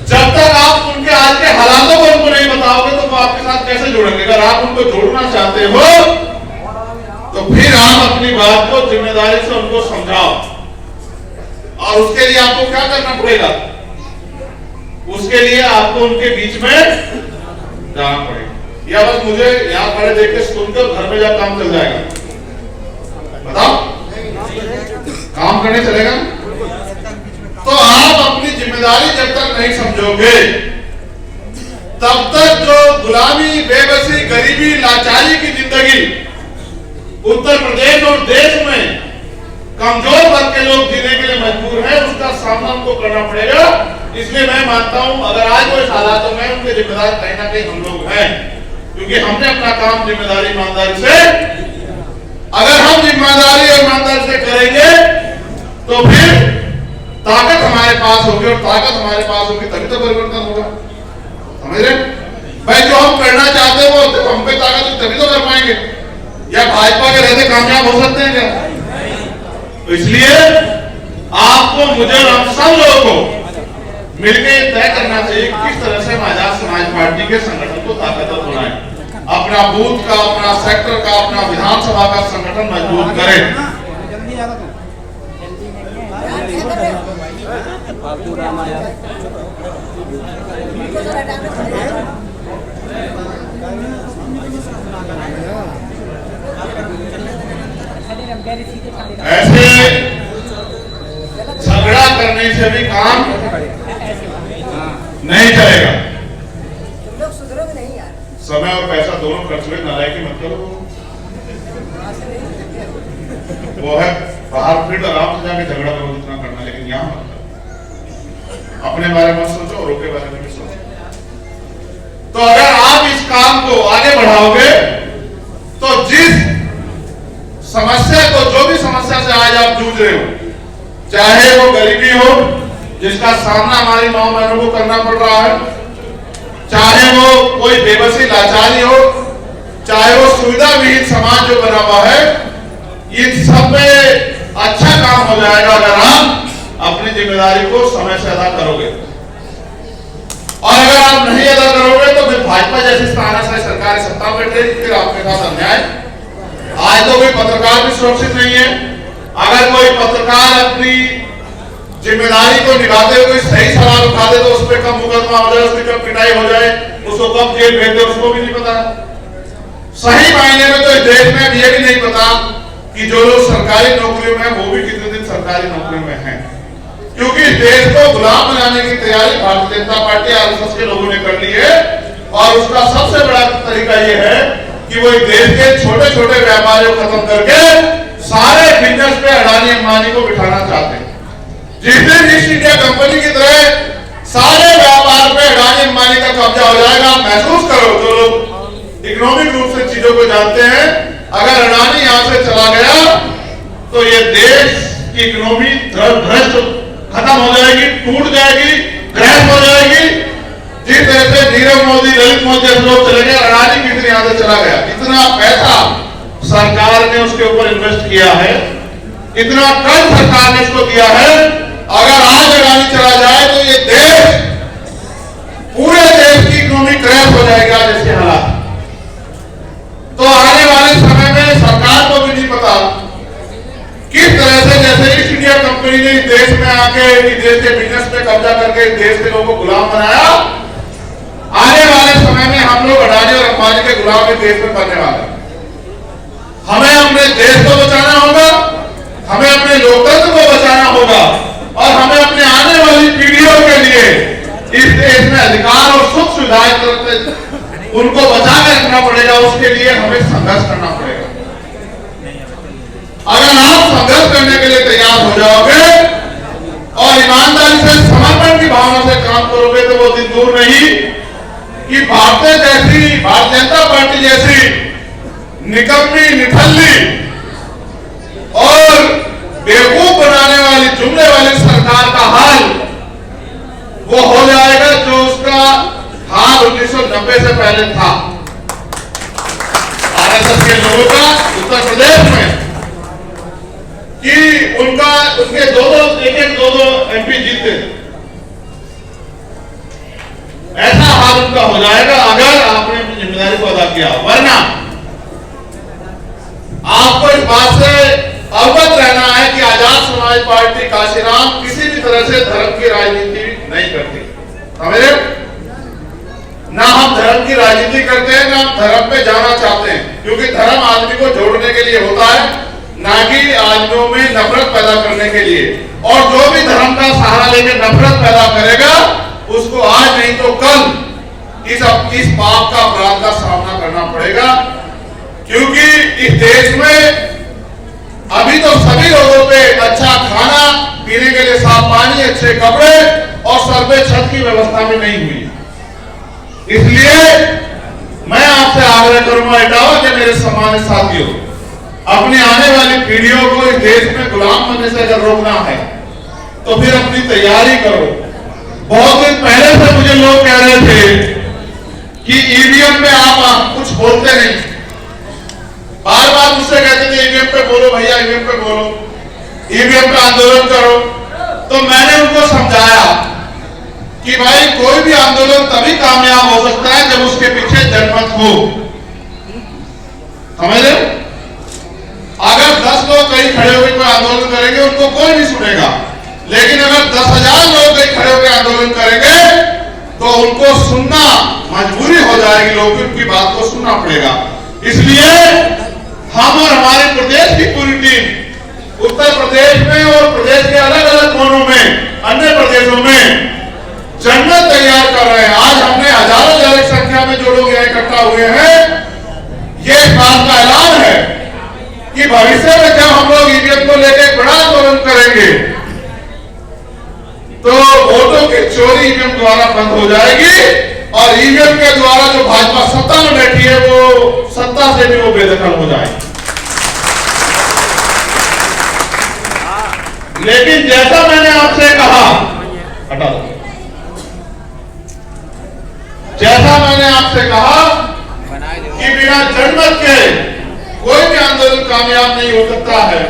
जब तक आप उनके आज के हालातों को उनको नहीं बताओगे तो वो आपके साथ कैसे जुड़ेंगे? अगर आप उनको जोड़ना चाहते हो तो फिर आप अपनी बात को जिम्मेदारी से उनको समझाओ, और उसके लिए आपको क्या करना पड़ेगा? उसके लिए आपको उनके बीच में जाना पड़ेगा। या बस मुझे यहाँ खड़े देख के सुनकर घर में जब काम चल जाएगा? बताओ, काम करने चलेगा? तो आप अपनी जिम्मेदारी जब तक नहीं समझोगे तब तक जो गुलामी, बेबसी, गरीबी, लाचारी की जिंदगी उत्तर प्रदेश और देश में कमजोर वर्ग के लोग जीने के लिए मजबूर हैं, उसका सामना हमको करना पड़ेगा। इसलिए मैं मानता हूं अगर आज वो हालातों में उनके जिम्मेदार कहीं ना कहीं हम लोग हैं, क्योंकि हमने अपना काम जिम्मेदारी ईमानदारी से, अगर हम जिम्मेदारी और ईमानदारी से करेंगे तो फिर ताकत हमारे पास होगी, और ताकत हमारे पास होगी तभी तो परिवर्तन होगा। समझ रहे भाई? जो हम करना चाहते हैं वो तो हम पे ताकत तभी तो कर पाएंगे। या भाजपा के रहते कामयाब हो सकते हैं क्या? तो इसलिए आपको, मुझे और हम सब लोगों को मिलकर तय करना चाहिए किस तरह से आजाद समाज पार्टी के संगठन को ताकतवर बनाए, अपना बूथ का, अपना सेक्टर का, अपना विधानसभा का संगठन मजबूत करें। ऐसे झगड़ा करने से भी काम नहीं चलेगा। समय और पैसा दोनों खर्च में नालायकी मत करो। वो है बाहर फील्ड आराम से जाके झगड़ा करो जितना करना, लेकिन यहाँ मत करो। अपने बारे में सोचो और के बारे में भी सोचो। तो अगर आप इस काम को आगे बढ़ाओगे तो जिस समस्या को, जो भी समस्या से आज आप जूझ रहे हो, चाहे वो गरीबी हो जिसका सामना हमारी माओ बहनों को करना पड़ रहा है, चाहे वो कोई बेबसी लाचारी हो, चाहे वो सुविधा विहीन समाज जो बना हुआ है, इन सब में अच्छा काम हो जाएगा अगर आप अपनी जिम्मेदारी को समय से अदा करोगे। और अगर आप नहीं अदा करोगे तो फिर भाजपा जैसी तानाशाही सरकार सत्ता में बैठेगी, फिर आपके साथ अन्याय। आज तो कोई पत्रकार भी सुरक्षित नहीं है। अगर कोई पत्रकार अपनी जिम्मेदारी को निभाते हुए सही सवाल उठा दे तो उस पर कब मुकदमा हो जाए, उसकी कब पिटाई हो जाए, उसको कब जेल भेज दे, उसको भी नहीं पता। सही मायने में तो इस देश में ये भी नहीं पता कि जो लोग सरकारी नौकरियों में वो भी कितने दिन सरकारी नौकरी में हैं, क्योंकि इस देश को गुलाम बनाने की तैयारी भारतीय जनता पार्टी आरएसएस के लोगों ने कर ली है। और उसका सबसे बड़ा तरीका ये है कि वो देश के छोटे छोटे व्यापारियों को खत्म करके सारे बिजनेस पे अडानी अंबानी को बिठाना चाहते हैं। जिस दिन ईस्ट इंडिया कंपनी की तरह सारे व्यापार पे अडानी अंबानी का कब्जा हो जाएगा, आप महसूस करो, जो लोग इकोनॉमिक रूप से चीजों को जानते हैं, अगर अडानी यहां से चला गया तो ये देश की इकोनॉमी भ्रष्ट खत्म हो जाएगी, टूट जाएगी, क्रैश हो जाएगी। जिस तरह से नीरव मोदी, ललित मोदी जैसे लोग चले गए, अडानी किस तरह यहां से चला गया, इतना पैसा सरकार ने उसके ऊपर इन्वेस्ट किया है, इतना कर्ज सरकार ने इसको दिया है। अगर आज अडानी चला जाए तो ये देश, पूरे देश की इकोनॉमी क्रैश हो जाएगा जैसे हालात। तो आने वाले समय में सरकार को भी नहीं पता किस तरह से, जैसे ईस्ट इंडिया कंपनी ने इस देश में आके इस देश के बिजनेस पे कब्जा करके इस देश के लोगों को गुलाम बनाया, आने वाले समय में हम लोग अडानी और अंबानी के गुलाम इस देश में बनने वाले हैं। हमें अपने देश को बचाना होगा, हमें अपने लोकतंत्र को बचाना होगा और हमें अपने आने वाली पीढ़ियों के लिए इस देश में अधिकार और सुख सुविधाएं उनको बचा के रखना पड़ेगा। उसके लिए हमें संघर्ष करना पड़ेगा। अगर आप संघर्ष करने के लिए तैयार हो जाओगे और ईमानदारी से, समर्पण की भावना से काम करोगे तो वो दिन दूर नहीं कि भारतीय जनता पार्टी जैसी निकम्मी, निठल्ली और बेवकूफ बनाने वाली, जुमले वाली सरकार का हाल वो हो जाएगा जो उसका हाल 1990 से पहले था आरएसएस के लोगों का उत्तर प्रदेश में, कि उनके एक दो एमपी जीते। ऐसा हाल उनका हो जाएगा अगर आपने अपनी जिम्मेदारी को अदा किया। वरना आपको इस बात से अवगत रहना है कि आजाद समाज पार्टी काशीराम किसी भी तरह से धर्म की राजनीति नहीं करती। समझे? ना हम धर्म की राजनीति करते हैं, ना हम धर्म पे जाना चाहते हैं, क्योंकि धर्म आदमी को जोड़ने के लिए होता है, ना कि आदमियों में नफरत पैदा करने के लिए। और जो भी धर्म का सहारा लेकर नफरत पैदा करेगा उसको आज नहीं तो कल इस पाप का, अपराध का सामना करना पड़ेगा। क्योंकि इस देश में अभी तो सभी लोगों पे अच्छा खाना, पीने के लिए साफ पानी, अच्छे कपड़े और सर पे छत की व्यवस्था भी नहीं हुई। इसलिए मैं आपसे आग्रह करूंगा इटावा के मेरे सम्मानित साथियों, अपनी आने वाली पीढ़ियों को इस देश में गुलाम बनने से अगर रोकना है तो फिर अपनी तैयारी करो। बहुत दिन पहले से मुझे लोग कह रहे थे कि ईवीएम पे आप कुछ बोलते नहीं, बार बार मुझसे कहते थे ईवीएम पे बोलो भैया, ईवीएम पे बोलो, ईवीएम पे आंदोलन करो। तो मैंने उनको समझाया कि भाई कोई भी आंदोलन तभी कामयाब हो सकता है जब उसके पीछे जनमत हो। समझ रहे? अगर 10 लोग कहीं खड़े होकर कोई आंदोलन करेंगे उनको कोई नहीं सुनेगा, लेकिन अगर 10,000 लोग कहीं खड़े होकर आंदोलन करेंगे तो उनको सुनना मजबूरी हो जाएगी, लोगों की उनकी बात को सुनना पड़ेगा। इसलिए हम और हमारे प्रदेश की पूरी टीम उत्तर प्रदेश में और प्रदेश के अलग अलग कोनों में, अन्य प्रदेशों में जनमत तैयार कर रहे हैं। आज हमने हजारों की संख्या में जो लोग यहाँ इकट्ठा हुए हैं, ये इस बात का ऐलान है कि भविष्य में जब हम लोग ईवीएम को लेकर बड़ा आंदोलन करेंगे तो वोटों की चोरी ईवीएम द्वारा बंद हो जाएगी और ईवीएम के द्वारा जो भाजपा सत्ता में बैठी है वो सत्ता से भी वो बेदखल हो जाएगी। लेकिन जैसा मैंने आपसे कहा, हटा दो, जैसा मैंने आपसे कहा कि बिना जनमत के कोई भी आंदोलन कामयाब नहीं हो सकता है।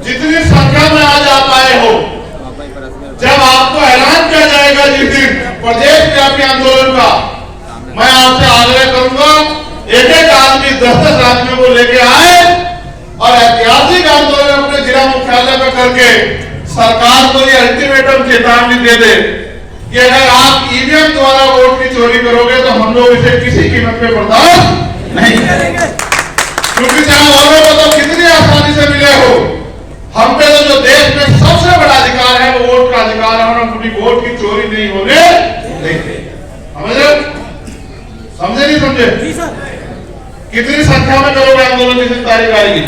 जितनी संख्या में आज आप आए हो, जब आपको ऐलान किया जाएगा जिस दिन प्रदेश व्यापी आंदोलन का, मैं आपसे आग्रह करूंगा एक एक आदमी 10-10 आदमियों को लेके आए और ऐतिहासिक आंदोलन अपने जिला मुख्यालय में करके सरकार को ये अल्टीमेटम चेतावनी दे दे कि अगर आप ईवीएम द्वारा वोट की चोरी करोगे तो हम लोग इसे किसी कीमत पे बर्दाश्त नहीं करेंगे। क्योंकि चाहे औरों को तो कितनी आसानी से मिले हो, हम पे तो जो देश में सबसे बड़ा अधिकार है वो वोट का अधिकार है और हम अपनी वोट की चोरी नहीं होने देंगे। समझे? समझे नहीं समझे? कितनी संख्या में करोगे आंदोलन की तारीख आएगी?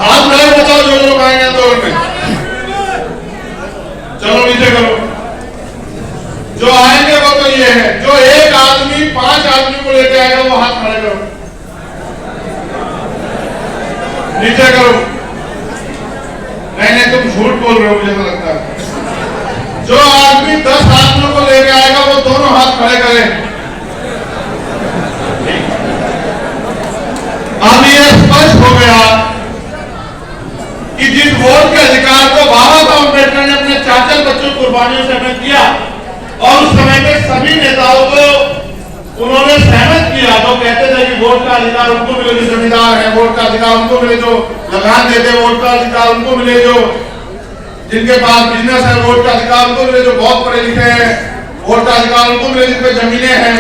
हाथ में बताओ जो लोग आएंगे आंदोलन में। चलो नीचे करो। जो आएंगे वो तो ये है, जो एक आदमी 5 आदमी को लेके आएगा वो हाथ खड़े करो, नीचे करो। नहीं तुम झूठ बोल रहे हो, मुझे ऐसा लगता है। जो आदमी 10 आदमियों को लेके आएगा वो दोनों हाथ खड़े करें। अब ये स्पष्ट हो गया कि जिस वोट के अधिकार को बाबा साहब अम्बेडकर ने अपने 4 बच्चों कुर्बानियों से हमें किया और उस समय के सभी नेताओं को उन्होंने सहमत किया, जो कहते थे कि वोट का अधिकार उनको मिले जो जमींदार है, वोट का अधिकार उनको मिले जो लगान देते, वोट का अधिकार उनको मिले जो जिनके पास बिजनेस है, वोट का अधिकार उनको मिले जो बहुत पढ़े लिखे हैं, वोट का अधिकार उनको मिले जिनपे जमीनें हैं।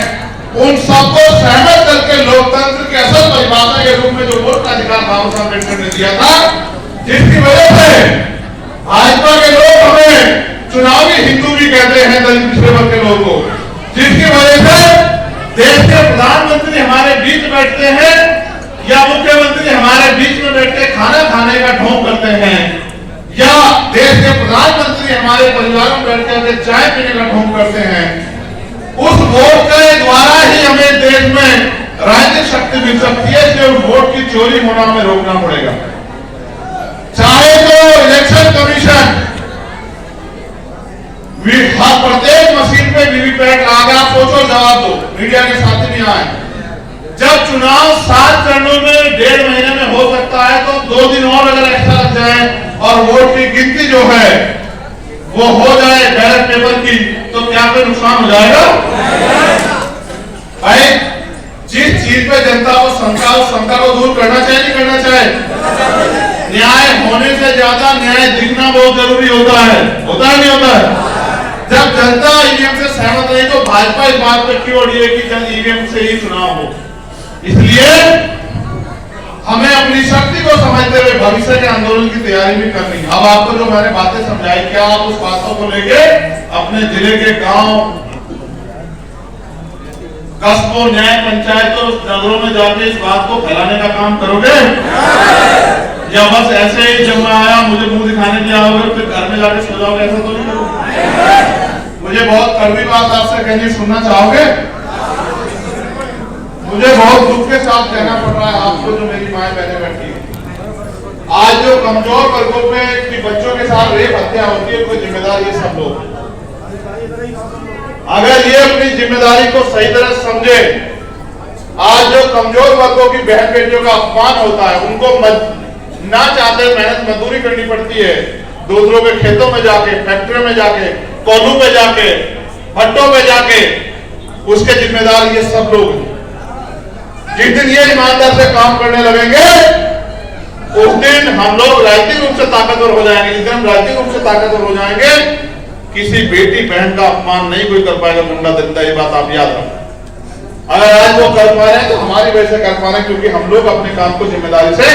उन सबको सहमत करके लोकतंत्र के असल परिभाषा के रूप में जो वोट का अधिकार बाबा साहब अम्बेडकर ने दिया था, जिसकी वजह से भाजपा के लोग हमें चुनावी हिंदू भी कहते हैं, दलित पिछड़े वर्ग के लोगों को, जिसकी वजह से देश के प्रधानमंत्री हमारे बीच बैठते हैं या मुख्यमंत्री हमारे बीच में बैठ के खाना खाने का ढोंग करते हैं या देश के प्रधानमंत्री हमारे परिवारों में बैठ के चाय पीने का ढोंग करते हैं। उस वोट के द्वारा ही हमें देश में राजनीतिक शक्ति मिल सकती है, इसलिए उस वोट की चोरी होना हमें रोकना पड़ेगा। चाहे तो इलेक्शन कमीशन हर प्रत्येक मशीन पे वीवीपैट आगे, आप सोचो, जवाब दो, मीडिया के साथ भी आए। जब चुनाव 7 चरणों में 1.5 महीने में हो सकता है तो 2 दिन और अगर एक्स्ट्रा लग जाए और वोट की गिनती जो है वो हो जाए बैलेट पेपर की, तो क्या कोई नुकसान हो जाएगा? भाई जिस चीज पे जनता को शंका, उस शंका को दूर करना चाहिए, नहीं करना चाहिए? न्याय होने से ज्यादा न्याय दिखना बहुत जरूरी होता है नहीं होता है? जब जनता ईवीएम से सहमत नहीं तो भाजपा इस बात पर क्यों अड़ी है कि जब ईवीएम से ही चुनाव हो? इसलिए हमें अपनी शक्ति को समझते हुए भविष्य के आंदोलन की तैयारी भी करनी है। अब आपको जो मैंने बातें समझाई, क्या आप उस बातों को लेके अपने जिले के गांव, कस्बों, न्याय पंचायतों, नगरों में जाके इस बात को फैलाने का काम करोगे या बस ऐसे ही जब मैं आया मुझे मुंह दिखाने दिया होगा फिर घर में जाके सो जाओगे? ऐसा तो नहीं करोगे। मुझे बहुत कड़वी बात आपसे कहनी, सुनना चाहोगे? मुझे बहुत दुख के साथ कहना पड़ रहा है आपको, जो मेरी माएं बहनें बैठी है। आज जो कमजोर वर्गों पे की बच्चों के साथ रेप हत्या होती है, कोई जिम्मेदार ये सब लोग, अगर ये अपनी जिम्मेदारी को सही तरह समझे, आज जो कमजोर वर्गों की बहन बेटियों का अपमान होता है, उनको ना चाहते मेहनत मजदूरी करनी पड़ती है, दूसरों के खेतों में जाके, फैक्ट्रियों में जाके, कोनू पे जाके, भट्टों पे जाके, उसके जिम्मेदार ये सब लोग हैं। जिस दिन ये ईमानदार से काम करने लगेंगे उस दिन हम लोग राजनीतिक रूप से ताकतवर हो जाएंगे। जिस दिन हम राजनीतिक रूप से ताकतवर हो जाएंगे, किसी बेटी बहन का अपमान नहीं कोई कर पाएगा गुंडा दंडा, ये बात आप याद रखें। अगर आज वो कर पा रहे हैं तो हमारी वजह से कर पा रहे हैं, क्योंकि हम लोग अपने काम को जिम्मेदारी से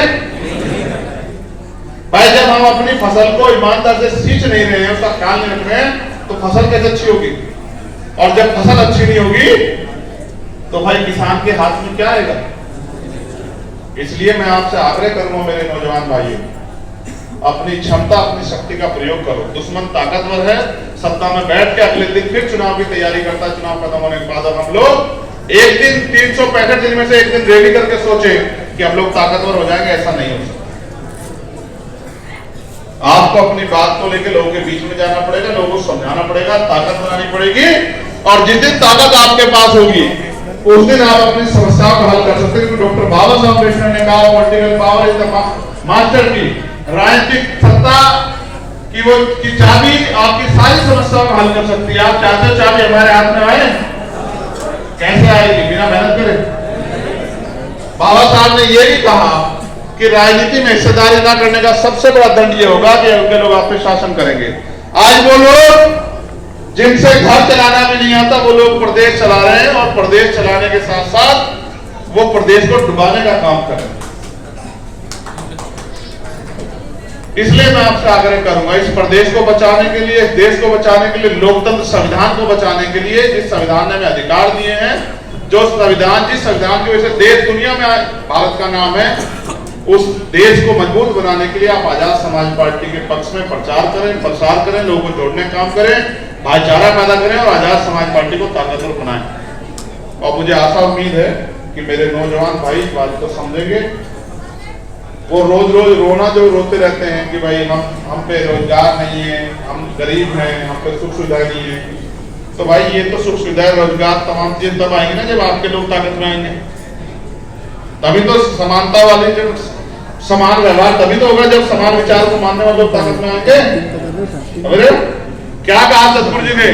भाई, जब हम अपनी फसल को ईमानदार से सींच नहीं रहे हैं, उसका ख्याल नहीं रख रहे हैं, तो फसल कैसे अच्छी होगी? और जब फसल अच्छी नहीं होगी तो भाई किसान के हाथ में क्या आएगा? इसलिए मैं आपसे आग्रह करूंगा मेरे नौजवान भाइयों, अपनी क्षमता अपनी शक्ति का प्रयोग करो। दुश्मन ताकतवर है, सत्ता में बैठ के अगले दिन फिर चुनाव की तैयारी करता है। चुनाव खत्म होने के बाद अब हम लोग एक दिन 365 दिन में से एक दिन रेडी करके सोचे कि हम लोग ताकतवर हो जाएंगे, ऐसा नहीं हो सकता। आपको अपनी बात को लेकर लोगों के बीच में जाना पड़ेगा, लोगों को समझाना पड़ेगा, ताकत बनानी पड़ेगी। और जिस दिन ताकत आपके पास होगी उस दिन आप अपनी समस्याओं को हल कर सकते हैं। क्योंकि डॉक्टर बाबा साहब अम्बेडकर ने कहा, political power is the master की, राजनीतिक सत्ता की वो की चाबी आपकी सारी समस्याओं को हल कर सकती है। आप चाहते हो चाबी हमारे हाथ में आए? कैसे आएगी? बिना मेहनत करे। बाबा साहब ने ये भी कहा कि राजनीति में हिस्सेदारी ना करने का सबसे बड़ा दंड ये होगा कि उनके लोग आप पे शासन करेंगे। आज वो लोग जिनसे घर चलाना भी नहीं आता, वो लोग प्रदेश चला रहे हैं, और प्रदेश चलाने के साथ साथ वो प्रदेश को डुबाने का काम कर रहे हैं। इसलिए मैं आपसे आग्रह करूंगा, इस प्रदेश को बचाने के लिए, इस देश को बचाने के लिए, लोकतंत्र संविधान को बचाने के लिए, जिस संविधान ने हमें अधिकार दिए हैं, जो संविधान, जिस संविधान की वजह से देश दुनिया में भारत का नाम है, उस देश को मजबूत बनाने के लिए आप आजाद समाज पार्टी के पक्ष में प्रचार करें, प्रसार करें, लोगों को जोड़ने का काम करें, भाईचारा पैदा करें और आजाद समाज पार्टी को ताकतवर बनाएं। और मुझे आशा उम्मीद है कि मेरे नौजवान भाई इस बात को समझेंगे। वो रोज रोज रोना जो रोते रहते हैं कि भाई हम पे रोजगार नहीं है, हम गरीब हैं, हम पे सुख सुविधाएं नहीं है, तो भाई ये तो सुख सुविधाएं, रोजगार, तमाम चीज तब आएंगे ना जब आपके लोग ताकत में आएंगे। तभी तो समानता वाली, जब समान व्यवहार तभी तो होगा जब समान विचार को मानने वाले लोग ताकत में आएंगे। क्या कहा सतगुरु जी ने?